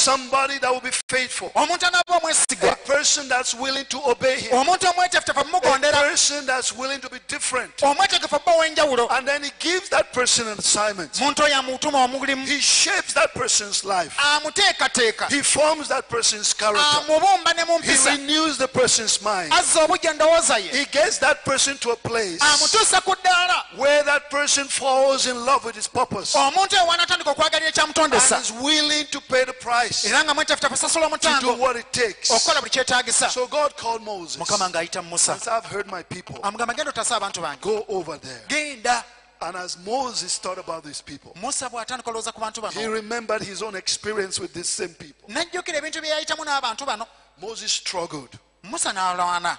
Somebody that will be faithful. A person that's willing to obey him. A person that's willing to be different. And then he gives that person an assignment. He shapes that person's life. He forms that person's character. He renews the person's mind. He gets that person to a place where that person falls in love with his purpose and is willing to pay the price to do what it takes. So God called Moses and said, I've heard my people. Go over there. And as Moses thought about these people, he remembered his own experience with these same people. Moses struggled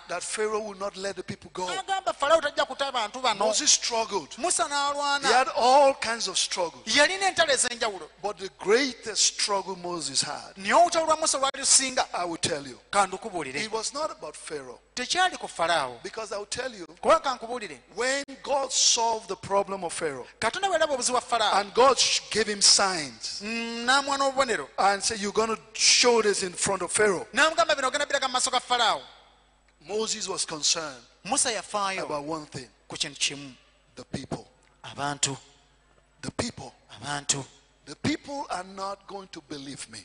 that Pharaoh would not let the people go. Moses struggled. He had all kinds of struggles. But the greatest struggle Moses had, I will tell you, it was not about Pharaoh. Because I will tell you, when God solved the problem of Pharaoh, and God gave him signs, and said, you're going to show this in front of Pharaoh, Moses was concerned about one thing: the people. The people. The people are not going to believe me.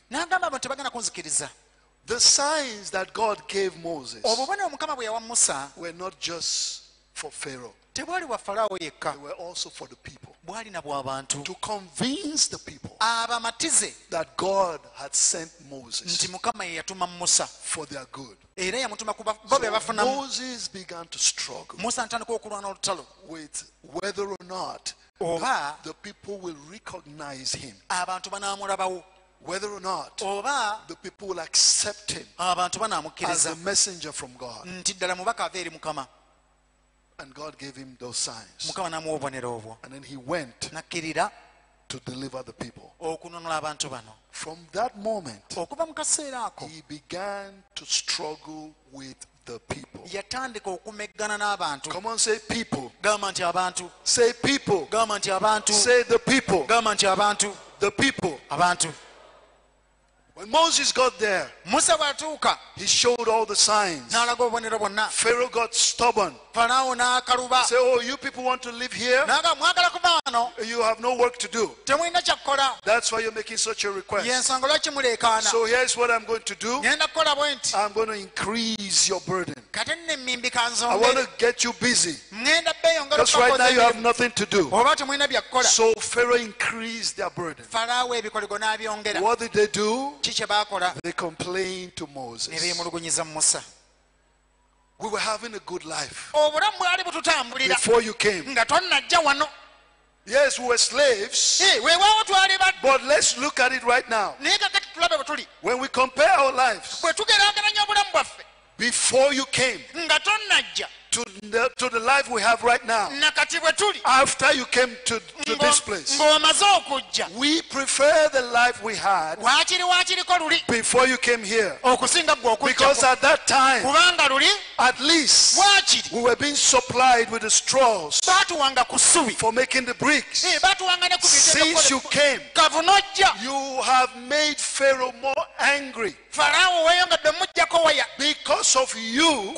The signs that God gave Moses were not just for Pharaoh. They were also for the people. To convince the people that God had sent Moses for their good. So Moses began to struggle with whether or not the people will recognize him, whether or not the people will accept him as a messenger from God. And God gave him those signs. And then he went to deliver the people. From that moment, he began to struggle with the people. Come on, say people. Say people. Say the people. The people. When Moses got there, he showed all the signs. Pharaoh got stubborn. He said, oh, you people want to live here? You have no work to do. That's why you're making such a request. So here's what I'm going to do. I'm going to increase your burden. I want to get you busy, because right now you have nothing to do. So Pharaoh increased their burden. What did they do? They complained to Moses. We were having a good life before you came. Yes, we were slaves, but let's look at it right now. When we compare our lives before you came to the life we have right now, after you came to this place, we prefer the life we had before you came here, because at that time, at least, we were being supplied with the straws for making the bricks. Since you came, you have made Pharaoh more angry. Because of you,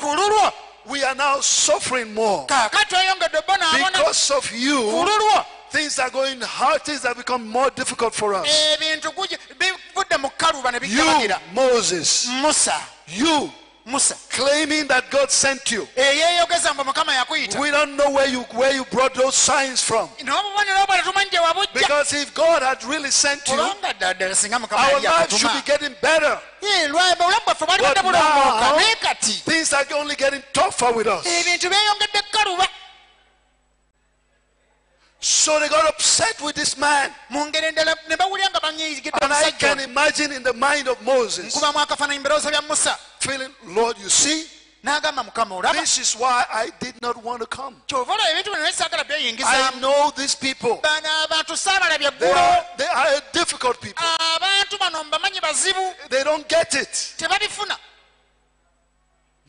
we are now suffering more. Because of you, things are going hard, things have become more difficult for us. You, Moses, you, claiming that God sent you. We don't know where you brought those signs from. Because if God had really sent you, our lives should be getting better. But now, things are only getting tougher with us. So they got upset with this man. And I can imagine in the mind of Moses feeling, Lord, you see, this is why I did not want to come. I know these people. They are difficult people. They don't get it.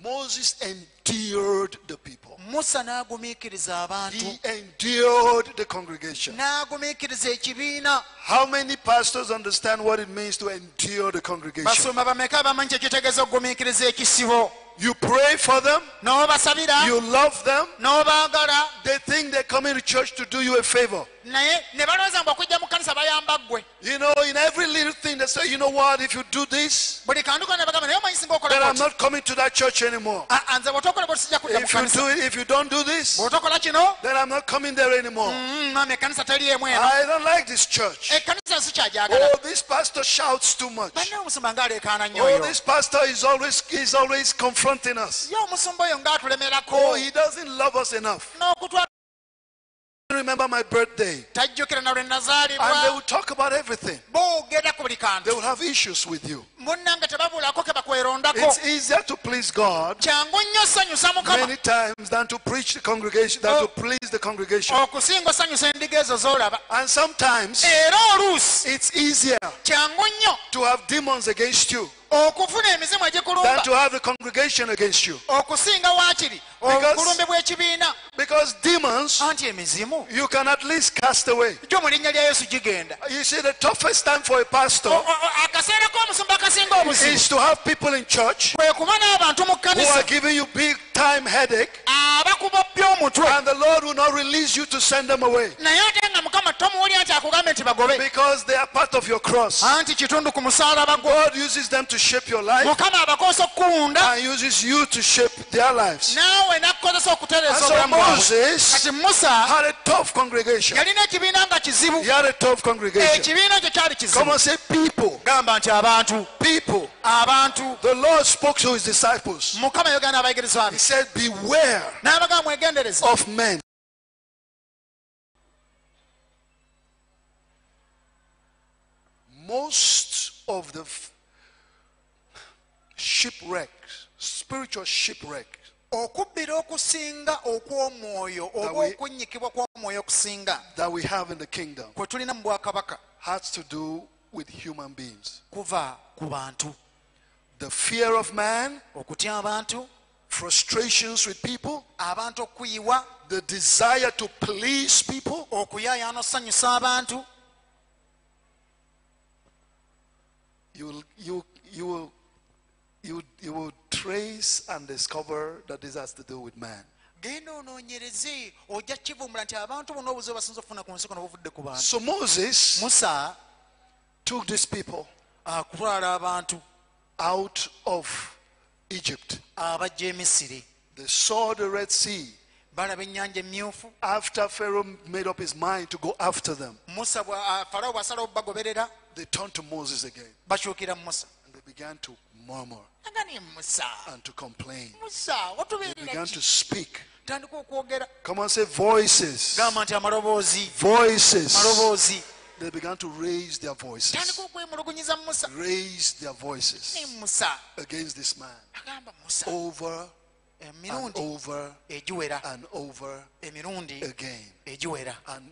Moses endured the people. Musa n'agumiikiriza abantu. He endured the congregation. N'agumiikiriza ekibiina. How many pastors understand what it means to endure the congregation? Basumba bameka abamanyi kye kitegeeza okugumiikiriza ekisibo. You pray for them. N'obasabira. You love them. N'obaagala. They think they're coming to church to do you a favor. Naye ne balowooza mbu okujja mu kkanisa bayamba ggwe. You know, in every little thing they say, you know what, if you do this, Buli kantu konna bagamba naye omanyi singa okola then I'm bw'oti. not coming to that church anymore. Nze bw'otokola bw'oti sijja kudda mu kkanisa. If you don't do this, Bw'otokola kino. then I'm not coming there anymore. Mama ekkanisa teri emu eno. I don't like this church. Ekkanisa si kyagyagala. Oh, this pastor shouts too much. Banne omusumba ng'aleekaana nnyo Oh, oyo. this pastor is always confronting us. Ye omusumba oyo ng'atulemerako. Oh, he doesn't love us enough. N'okutwala. Remember my birthday. Tajjukira na lwe And they nazaalibwa. will talk about everything. Boogera ku buli kantu. They will have issues with you. Munnange tebabulako ke bakwerondako. It's easier to please God Kyangu nnyo osanyusa Mukama. many times than to preach the congregation, than to please the congregation. Okusinga osanyusa endiga ezo z'olaba. And sometimes Era oluusi it's easier kyangu nnyo to have demons against you okufuna emizimu than egikulumba to have the congregation against you. okusinga waakiri okulumbe bw'ekibiina. Because demons, Anti emizimu you can at least cast away. gyo mu linnya lya Yesu gigenda. You see, the toughest time for a pastor Akaseera k'omusumba akasinga obuzibu is to have people in church kwe kuba n'abantu mu who are kkanisa giving you big time headache, abakuba by'omutwe, and the Lord will not release you to send them away naye ate nga Mukama tomuwulira nti akugambe nti bagobe because they are part of your cross. anti kitundu ku musaalaba gwo. God uses them to shape your life Mukama abakozesa okukuwunda and uses you to shape their lives. naawe n'akukozesa And okutereeza so obulamu bwabwe. Moses Kati Musa had a tough congregation. yalina ekibiina nga kizibu. He had a tough congregation. Ekibiina kye kyali Come kizibu. on, say people. Gamba nti abantu. People. Abantu. The Lord spoke to his disciples. Mukama yogera n'abayigirizwa He be. said, beware N'abagamba mwegendereze. of men. Most of the shipwrecks, spiritual shipwrecks, Okubbira okusinga okw'omwoyo oba okunnyikibwa kw'omwoyo okusinga that we have in the kingdom kwe tulina mu bwakabaka has to do with human beings. kuva ku bantu. The fear of man, Okutya abantu, frustrations with people, abantu okuyiwa, the desire to please people. okuyaayaana osanyusa abantu. You will trace and discover that this has to do with man. Genda onoonyereze ojja kivumbula nti abantu bonna obuzibu basinza okufuna ku nsi kuno buvudde ku bantu. So Moses Musa took these people akutwala abantu out of Egypt. abajja e Misiri. They saw the Red Sea. Balaba ennyanja emyufu. After Pharaoh made up his mind to go after them, Musa Falaawo bw'asalawo bagoberera they turned to Moses again. bakyukira Musa. And they began to murmur Aga ne Musa. and to complain. Musa They watubeerera began ki? to speak. Tandika okwogera. Come on, say voices. Gamba nti amaloboozi. Voices. Maloboozi. They began to raise their voices. Tandika okwemulugunyiza Musa. Raise their voices Ne Musa against this man. agamba Musa Over and emirundi over egiwera and over emirundi again. egiwera. And